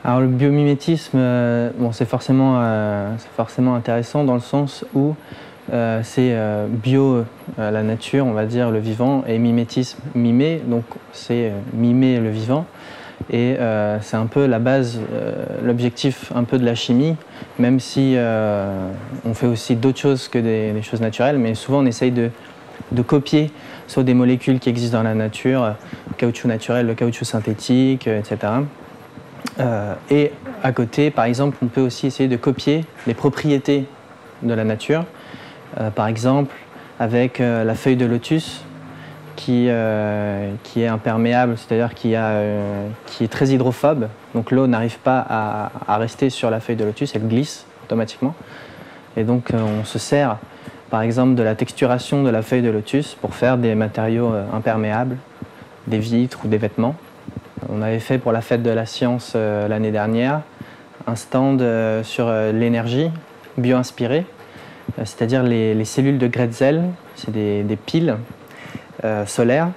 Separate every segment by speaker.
Speaker 1: Alors le biomimétisme, bon, c'est forcément intéressant dans le sens où c'est bio, la nature, on va dire, le vivant, et mimétisme, mimer, donc c'est mimer le vivant. Et c'est un peu la base, l'objectif un peu de la chimie, même si on fait aussi d'autres choses que des choses naturelles, mais souvent on essaye de copier soit des molécules qui existent dans la nature, le caoutchouc naturel, le caoutchouc synthétique, etc. Et à côté, par exemple, on peut aussi essayer de copier les propriétés de la nature. Par exemple, avec la feuille de lotus qui est imperméable, c'est-à-dire qui est très hydrophobe. Donc l'eau n'arrive pas à rester sur la feuille de lotus, elle glisse automatiquement. Et donc on se sert par exemple de la texturation de la feuille de lotus pour faire des matériaux imperméables, des vitres ou des vêtements. On avait fait pour la fête de la science l'année dernière un stand sur l'énergie bio-inspirée, c'est-à-dire les cellules de Grätzel, c'est des piles solaires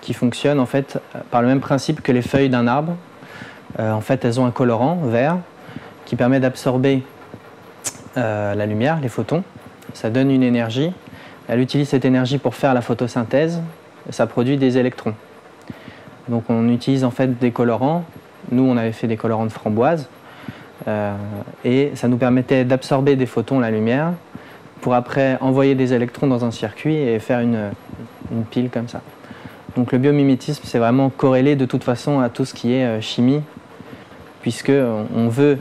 Speaker 1: qui fonctionnent en fait par le même principe que les feuilles d'un arbre. En fait, elles ont un colorant vert qui permet d'absorber la lumière, les photons. Ça donne une énergie. Elle utilise cette énergie pour faire la photosynthèse et ça produit des électrons. Donc on utilise en fait des colorants. Nous, on avait fait des colorants de framboise et ça nous permettait d'absorber des photons, la lumière, pour après envoyer des électrons dans un circuit et faire une pile comme ça. Donc le biomimétisme, c'est vraiment corrélé de toute façon à tout ce qui est chimie, puisqu'on veut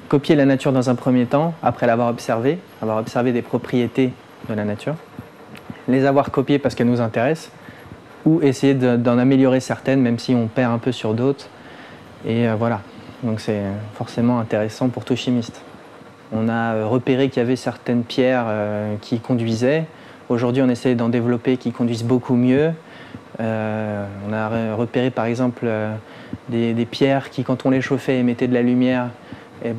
Speaker 1: copier la nature dans un premier temps, après l'avoir observé, avoir observé des propriétés de la nature, les avoir copiées parce qu'elles nous intéressent, ou essayer d'en améliorer certaines, même si on perd un peu sur d'autres. Et voilà, donc c'est forcément intéressant pour tout chimiste. On a repéré qu'il y avait certaines pierres qui conduisaient. Aujourd'hui, on essaie d'en développer qui conduisent beaucoup mieux. On a repéré par exemple des pierres qui, quand on les chauffait, émettaient de la lumière. Et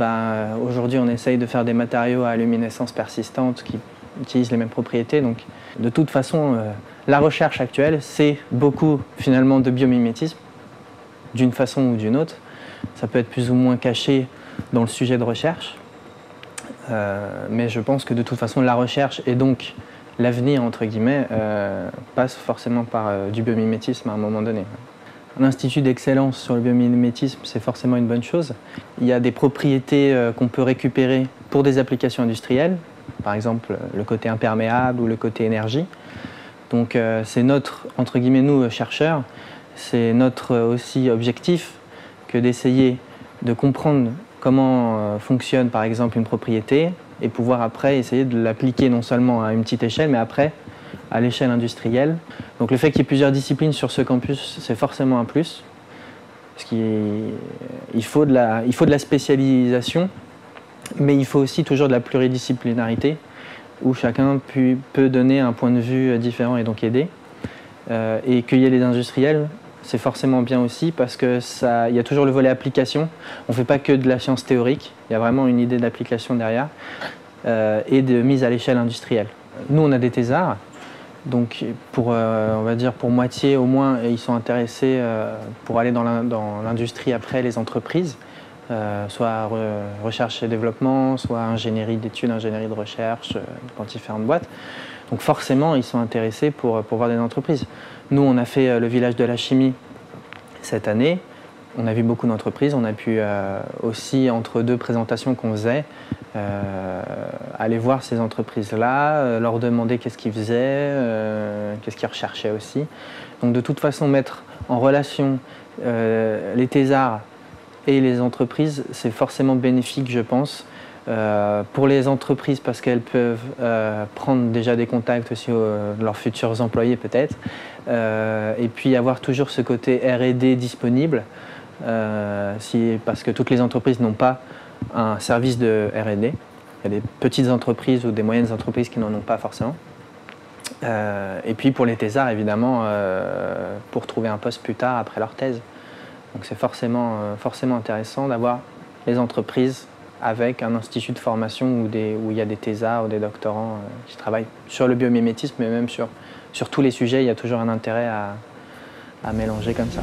Speaker 1: aujourd'hui, on essaye de faire des matériaux à luminescence persistante qui utilisent les mêmes propriétés. Donc, de toute façon, la recherche actuelle, c'est beaucoup finalement de biomimétisme, d'une façon ou d'une autre. Ça peut être plus ou moins caché dans le sujet de recherche. Mais je pense que de toute façon, la recherche et donc l'avenir, entre guillemets, passe forcément par du biomimétisme à un moment donné. Un institut d'excellence sur le biomimétisme, c'est forcément une bonne chose. Il y a des propriétés qu'on peut récupérer pour des applications industrielles, par exemple le côté imperméable ou le côté énergie. Donc c'est notre, entre guillemets, nous, chercheurs, c'est notre aussi objectif que d'essayer de comprendre comment fonctionne par exemple une propriété et pouvoir après essayer de l'appliquer non seulement à une petite échelle, mais après à l'échelle industrielle. Donc le fait qu'il y ait plusieurs disciplines sur ce campus, c'est forcément un plus. Parce qu'il faut de la spécialisation, mais il faut aussi toujours de la pluridisciplinarité, où chacun peut donner un point de vue différent et donc aider. Et qu'il y ait les industriels, c'est forcément bien aussi parce qu'il y a toujours le volet application. On ne fait pas que de la science théorique, il y a vraiment une idée d'application derrière et de mise à l'échelle industrielle. Nous, on a des thésards, donc on va dire pour moitié au moins, ils sont intéressés pour aller dans l'industrie après, les entreprises, soit recherche et développement, soit ingénierie d'études, ingénierie de recherche, dans différentes boîtes. Donc forcément, ils sont intéressés pour voir des entreprises. Nous, on a fait le village de la chimie cette année. On a vu beaucoup d'entreprises. On a pu aussi, entre deux présentations qu'on faisait, aller voir ces entreprises-là, leur demander qu'est-ce qu'ils faisaient, qu'est-ce qu'ils recherchaient aussi. Donc de toute façon, mettre en relation les thésards et les entreprises, c'est forcément bénéfique, je pense. Pour les entreprises, parce qu'elles peuvent prendre déjà des contacts aussi de leurs futurs employés peut-être, et puis avoir toujours ce côté R&D disponible, parce que toutes les entreprises n'ont pas un service de R&D. Il y a des petites entreprises ou des moyennes entreprises qui n'en ont pas forcément. Et puis pour les thésards, évidemment, pour trouver un poste plus tard après leur thèse. Donc c'est forcément intéressant d'avoir les entreprises avec un institut de formation où il y a des thésards ou des doctorants qui travaillent sur le biomimétisme, mais même sur tous les sujets, il y a toujours un intérêt à mélanger comme ça.